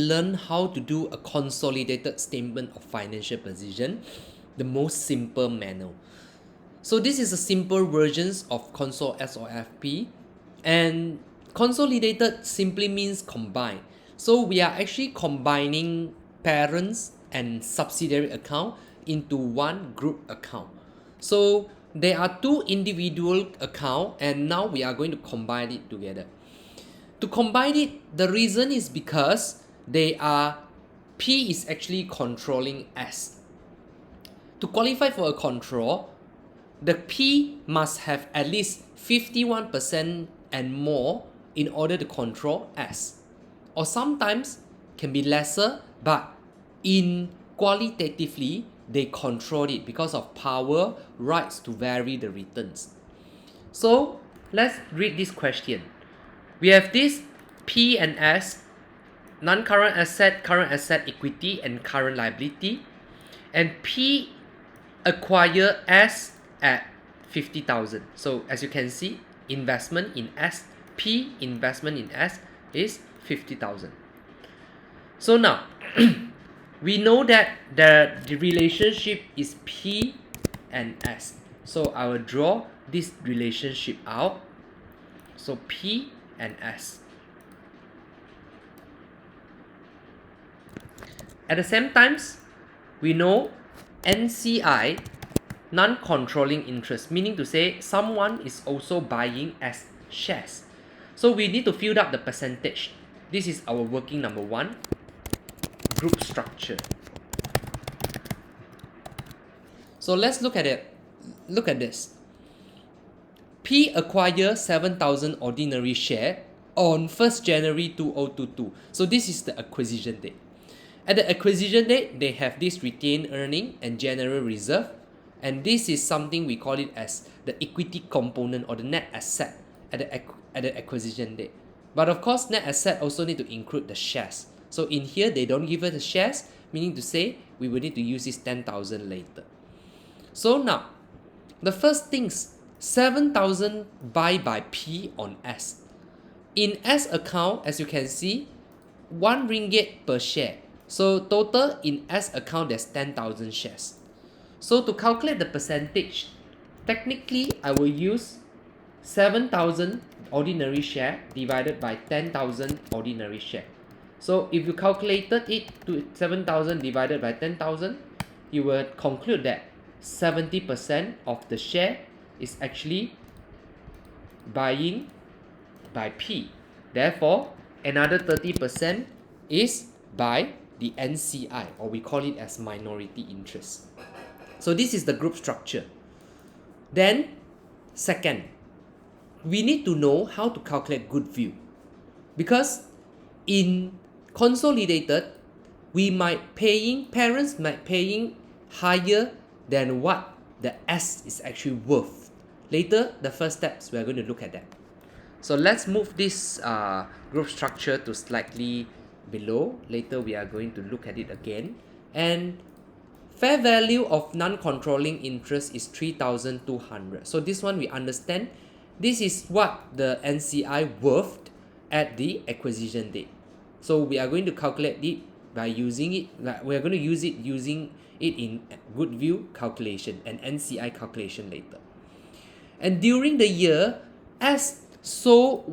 learn how to do a consolidated statement of financial position the most simple manner. So this is a simple versions of console SOFP, and consolidated simply means combine. So we are actually combining parents and subsidiary account into one group account. So there are two individual account and now we are going to combine it together. To combine it, the reason is because they are P is actually controlling S. To qualify for a control, the P must have at least 51% and more in order to control S. Or sometimes can be lesser, but in qualitatively they control it because of power rights to vary the returns. So let's read this question. We have this P and S, non-current asset, current asset, equity, and current liability. And P acquire S at 50,000. So as you can see, investment in S, P investment in S is 50,000. So now, we know that the relationship is P and S. So I will draw this relationship out. So P and S. At the same time, we know NCI, non-controlling interest, meaning to say someone is also buying as shares. So we need to fill up the percentage. This is our working number one, group structure. So let's look at it. Look at this. P acquire 7,000 ordinary share on 1st January 2022. So this is the acquisition date. At the acquisition date, they have this retained earning and general reserve, and this is something we call it as the equity component or the net asset at the acquisition date. But of course, net asset also need to include the shares. So in here, they don't give us the shares, meaning to say we will need to use this 10,000 later. So now, the first things, 7,000 buy by P on S. In S account, as you can see, 1 ringgit per share. So total in S account there's 10,000 shares. So to calculate the percentage, technically I will use 7,000 ordinary share divided by 10,000 ordinary share. So if you calculated it to 7,000 divided by 10,000, you will conclude that 70% of the share is actually buying by P. Therefore, another 30% is by the NCI, or we call it as minority interest. So this is the group structure. Then, second, we need to know how to calculate goodwill, because in consolidated, parents might paying higher than what the S is actually worth. Later, the first steps, we are going to look at that. So let's move this group structure to slightly below. Later, we are going to look at it again. And fair value of non-controlling interest is 3,200. So this one we understand. This is what the NCI worth at the acquisition date. So we are going to calculate it by using it. We are going to use it using it in goodwill calculation and NCI calculation later. And during the year, S sold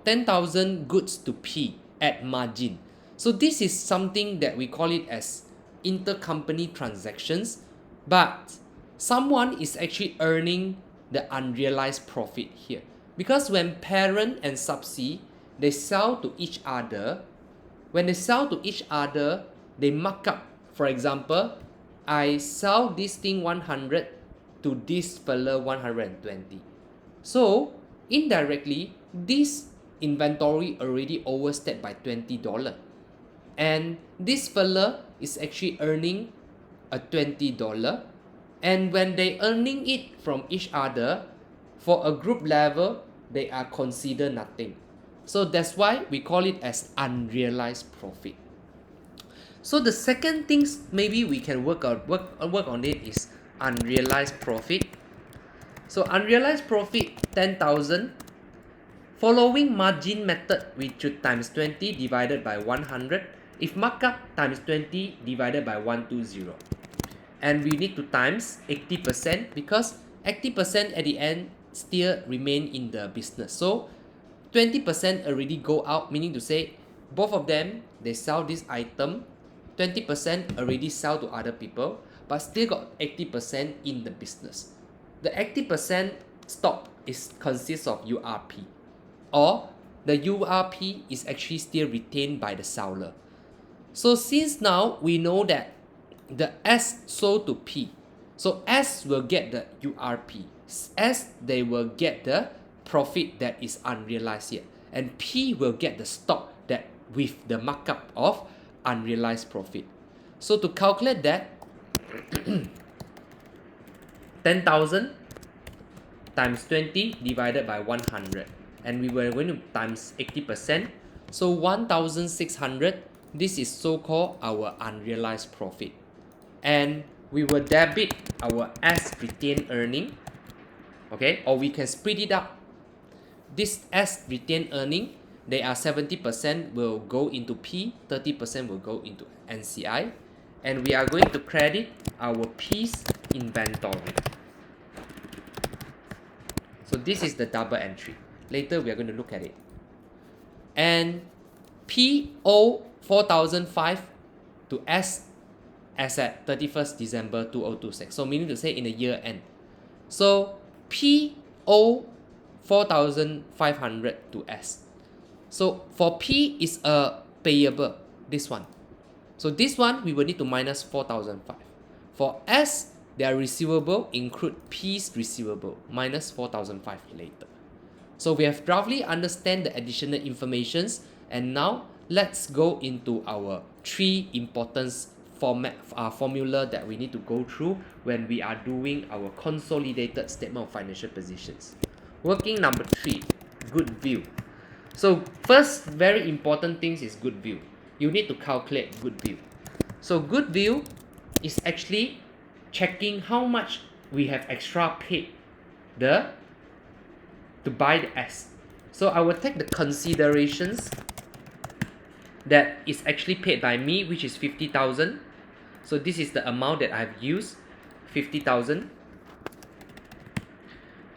10,000 goods to P at margin. So this is something that we call it as intercompany transactions, but someone is actually earning the unrealized profit here. Because when parent and subsi, they sell to each other, when they sell to each other, they mark up. For example, I sell this thing 100 to this fella 120. So indirectly, this inventory already overstayed by $20. And this fella is actually earning a $20. And when they earning it from each other, for a group level, they are considered nothing. So that's why we call it as unrealized profit. So the second things maybe we can work on it is unrealized profit. So unrealized profit 10,000. Following margin method, we should times 20 divided by 100 if markup times 20 divided by 120, and we need to times 80% because 80% at the end still remain in the business. So 20% already go out, meaning to say both of them, they sell this item, 20% already sell to other people, but still got 80% in the business. The 80% stock consists of URP, or the URP is actually still retained by the seller. So since now we know that the S sold to P, so S will get the URP, S they will get the profit that is unrealized yet, and P will get the stock that with the markup of unrealized profit. So to calculate that, 10,000 times 20 divided by 100, and we were going to times 80%, so 1,600, this is so-called our unrealized profit. And we will debit our S retained earning, okay, or we can split it up. This S retained earning, they are 70% will go into P, 30% will go into NCI, and we are going to credit our P's inventory. So this is the double entry. Later we are going to look at it. And PO 4005 to S as at 31st December 2026. So meaning to say in a year end. So PO 4500 to S. So for P is a payable, this one. So this one we will need to minus 4005. For S, their receivable include P's receivable minus 4005 later. So we have roughly understand the additional informations, and now let's go into our three important formula that we need to go through when we are doing our consolidated statement of financial positions. Working number 3, goodwill. So first very important things is goodwill. You need to calculate goodwill. So goodwill is actually checking how much we have extra paid to buy the S. So I will take the considerations that is actually paid by me, which is 50,000. So this is the amount that I've used, 50,000.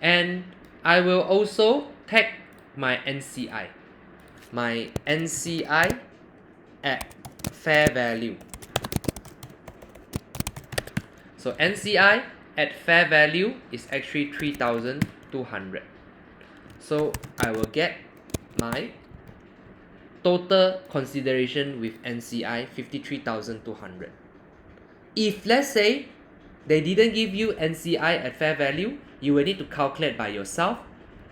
And I will also take my NCI. My NCI at fair value. So NCI at fair value is actually 3,200. So I will get my total consideration with NCI 53,200. If let's say they didn't give you NCI at fair value, you will need to calculate by yourself,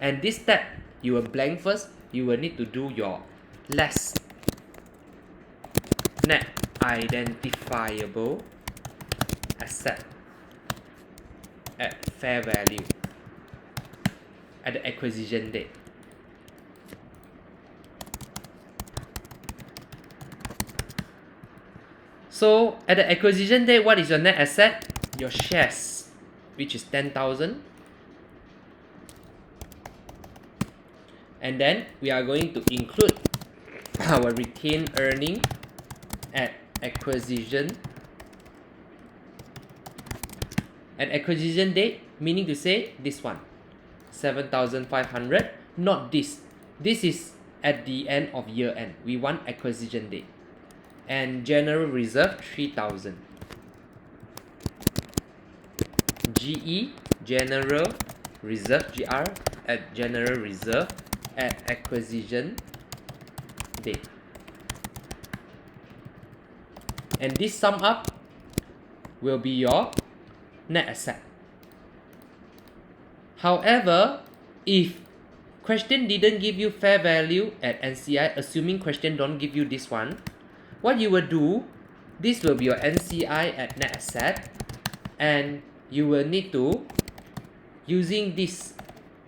and this step you will blank first. You will need to do your less net identifiable asset at fair value at the acquisition date. So at the acquisition date, what is your net asset? Your shares, which is 10,000. And then we are going to include our retained earning at acquisition. At acquisition date, meaning to say this one, 7,500, not this. This is at the end of year end. We want acquisition date. And general reserve 3,000. GE, general reserve, GR, at general reserve at acquisition date. And this sum up will be your net asset. However, if question didn't give you fair value at NCI, assuming question don't give you this one, what you will do, this will be your NCI at net asset, and you will need to, using this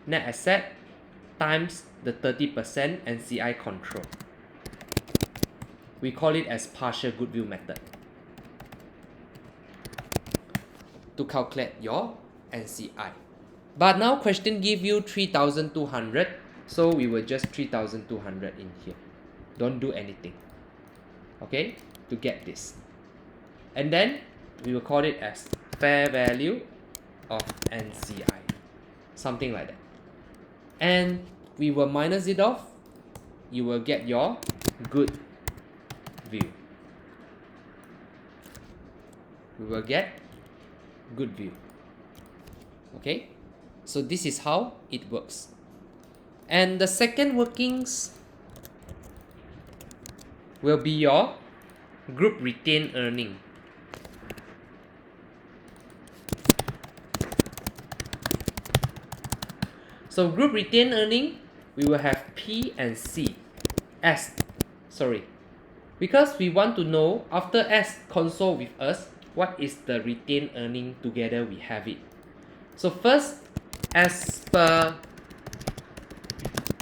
net asset times the 30% NCI control. We call it as partial goodwill method to calculate your NCI. But now question give you 3,200, so we will just 3,200 in here. Don't do anything. okay, to get this. And then we will call it as fair value of NCI, something like that. And we will minus it off, you will get your good view. We will get good view. Okay, so this is how it works. And the second workings will be your group retained earning. So group retained earning, we will have P and C. Because we want to know after S console with us, what is the retained earning together we have it. So first, as per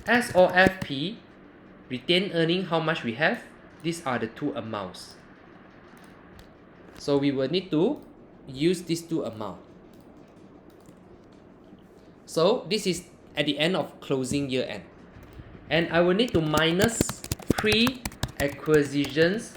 SOFP, retained earning, how much we have? These are the two amounts. So we will need to use these two amounts. So this is at the end of closing year end. And I will need to minus pre-acquisitions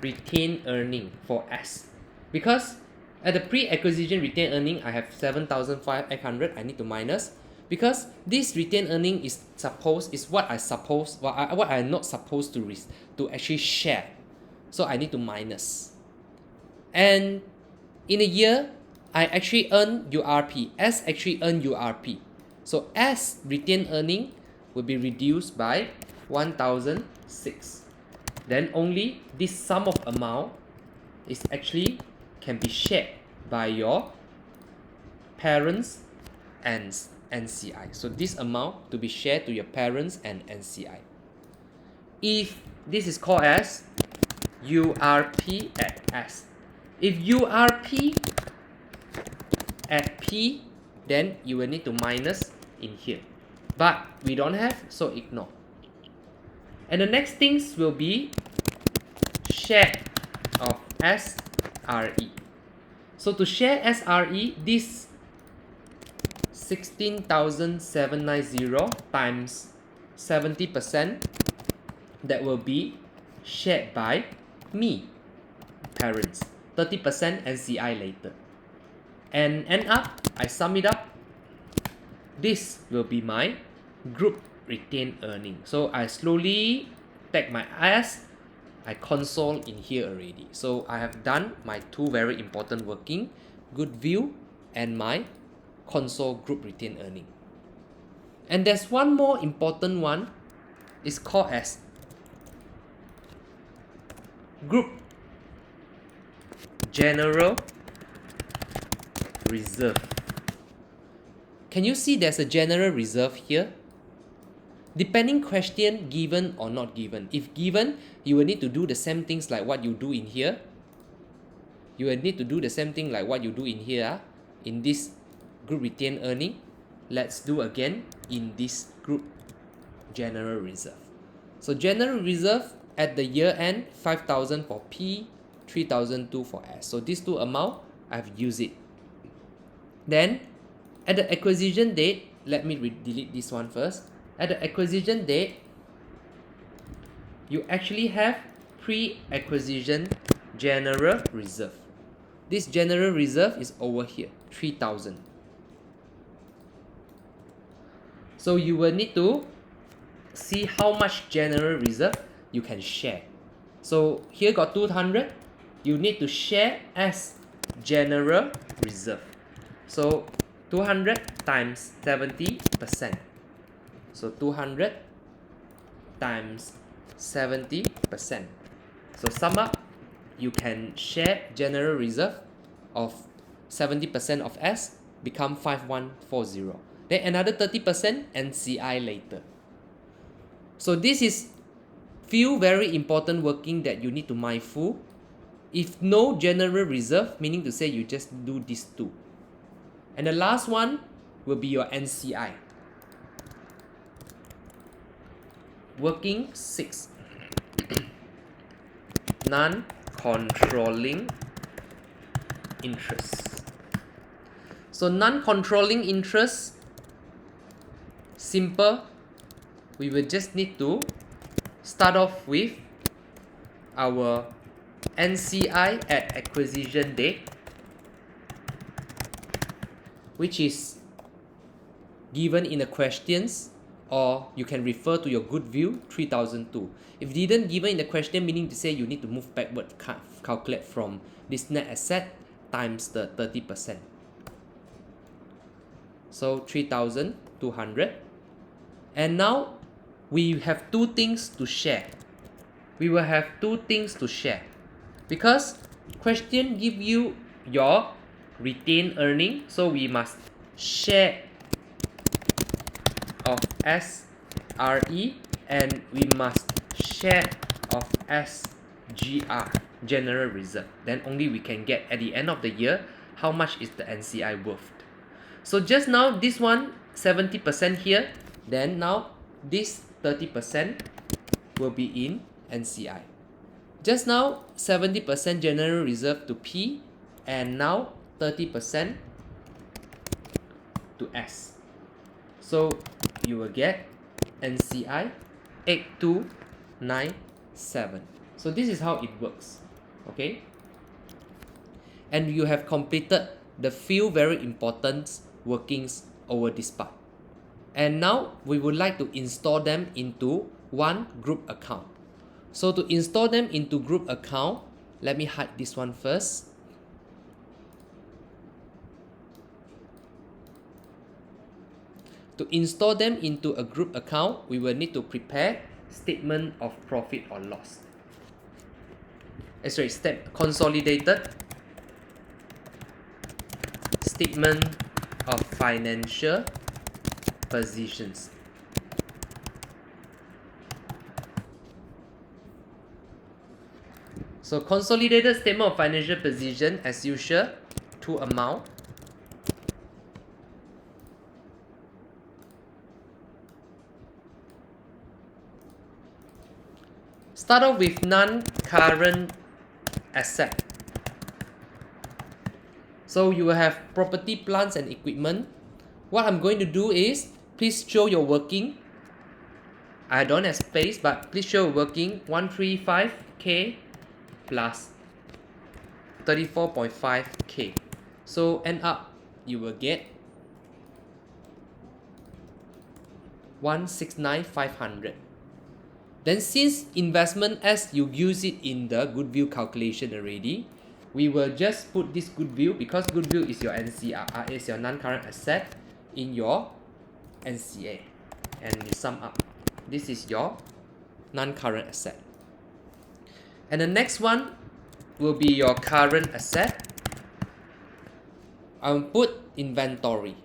retained earning for S. Because at the pre-acquisition retained earning, I have 7,500. I need to minus. Because this retained earning is what I'm not supposed to actually share. So I need to minus. And in a year, I actually earn URP. S actually earn URP. So S retained earning will be reduced by 1,006. Then only this sum of amount is actually can be shared by your parents and NCI. So this amount to be shared to your parents and NCI. If this is called as URP at S. If URP at P, then you will need to minus in here. But we don't have, so ignore. And the next things will be share of SRE. So to share SRE, this 16,790 times 70%, that will be shared by me, parents. 30% NCI later. And end up, I sum it up. This will be my group retained earning. So I slowly take my S, I console in here already. So I have done my two very important working, good view and my console group retained earning. And there's one more important one, it's called as group general reserve. Can you see there's a general reserve here? Depending question given or not given. If given, you will need to do the same things like what you do in here. You will need to do the same thing like what you do in here, in this group retained earning. Let's do again in this group general reserve. So general reserve at the year end, 5,000 for P, 3,002 for S. So these two amount, I've used it. Then at the acquisition date, let me delete this one first. At the acquisition date, you actually have pre-acquisition general reserve. This general reserve is over here, 3,000. So you will need to see how much general reserve you can share. So here got 200, you need to share as general reserve. So 200 times 70%. So 200 times 70%. So sum up, you can share general reserve of 70% of S become 5140. Then another 30% NCI later. So this is few very important working that you need to mindful. If no general reserve, meaning to say you just do these two. And the last one will be your NCI. Working 6. Non-controlling interest. So non-controlling interest, simple. We will just need to start off with our NCI at acquisition date, which is given in the questions, or you can refer to your good view 3002. If didn't given in the question, meaning to say you need to move backward, calculate from this net asset times the 30%. So 3,200. And now we have two things to share. We will have two things to share because question give you your retained earning, so we must share of SRE and we must share of SGR, general reserve. Then only we can get at the end of the year how much is the NCI worth. So just now this one 70% here, then now this 30% will be in NCI. Just now 70% general reserve to P, and now 30% to S. So you will get NCI 8297. So this is how it works. Okay? And you have completed the few very important workings over this part. And now we would like to install them into one group account. So to install them into group account, let me hide this one first. To install them into a group account, we will need to prepare statement of profit or loss. Consolidated statement of financial positions. So consolidated statement of financial position, as usual, two amount. Start off with non-current asset. So you will have property, plants and equipment. What I'm going to do is, please show your working. I don't have space, but please show working 135K plus 34.5K. So end up, you will get 169,500. Then since investment as you use it in the goodwill calculation already, we will just put this goodwill, because goodwill is your NCR, is your non-current asset, in your NCA, and we sum up. This is your non-current asset. And the next one will be your current asset. I'll put inventory.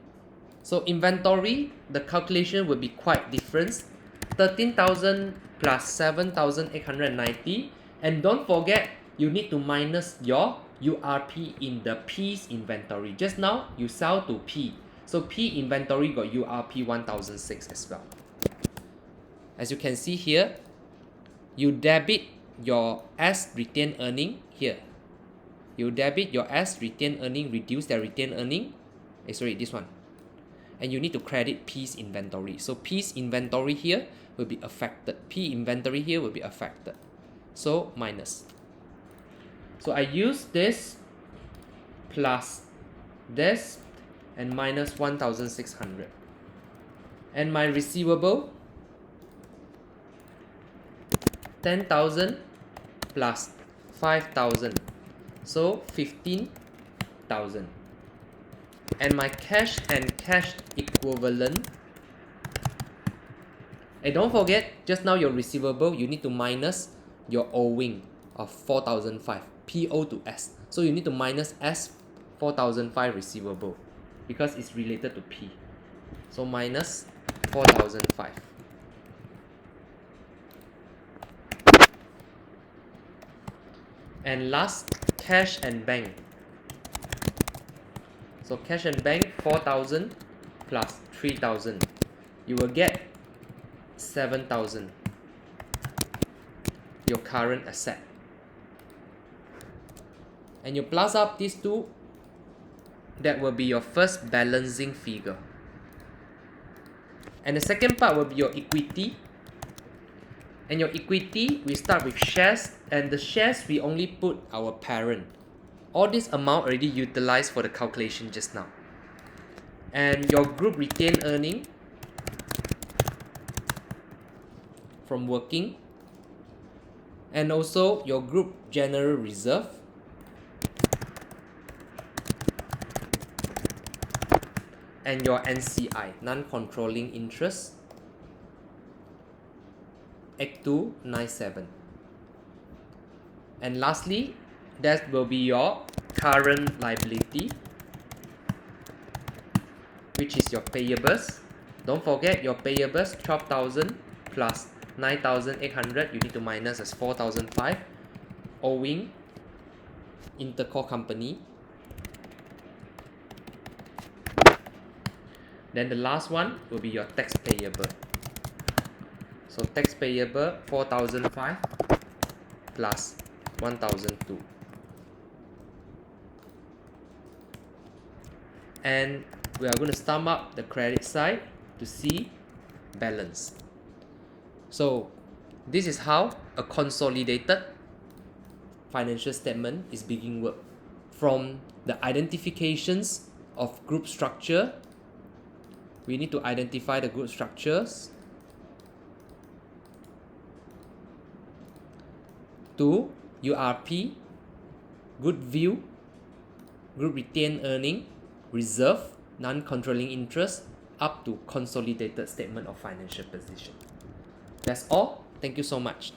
So inventory, the calculation will be quite different. 13,000 plus 7,890. And don't forget, you need to minus your URP in the P's inventory. Just now, you sell to P. So P inventory got URP 1006 as well. As you can see here, you debit your S retained earning here. You debit your S retained earning, reduce their retained earning. Sorry, this one. And you need to credit P's inventory. So P's inventory here will be affected. P inventory here will be affected. So minus. So I use this plus this and minus 1,600. And my receivable, 10,000 plus 5,000. So 15,000. And my cash and cash equivalent. And don't forget, just now your receivable, you need to minus your owing of 4,005, PO to S. So you need to minus S 4,005 receivable because it's related to P. So minus 4,005. And last, cash and bank. So cash and bank 4,000 plus 3,000. You will get 7,000. Your current asset. And you plus up these two, that will be your first balancing figure. And the second part will be your equity. And your equity, we start with shares, and the shares we only put our parent. All this amount already utilized for the calculation just now. And your group retained earning from working, and also your group general reserve, and your NCI, non-controlling interest, 8297. And lastly, that will be your current liability, which is your payables. Don't forget your payables, 12,000 plus 9,800, you need to minus as 4,005, owing intercore company. Then the last one will be your tax payable. So tax payable, 4,005 plus 1,002. And we are going to sum up the credit side to see balance. So this is how a consolidated financial statement is beginning work. From the identifications of group structure, we need to identify the group structures, to URP, good view, group retained earning, reserve, non-controlling interest, up to consolidated statement of financial position. That's all. Thank you so much.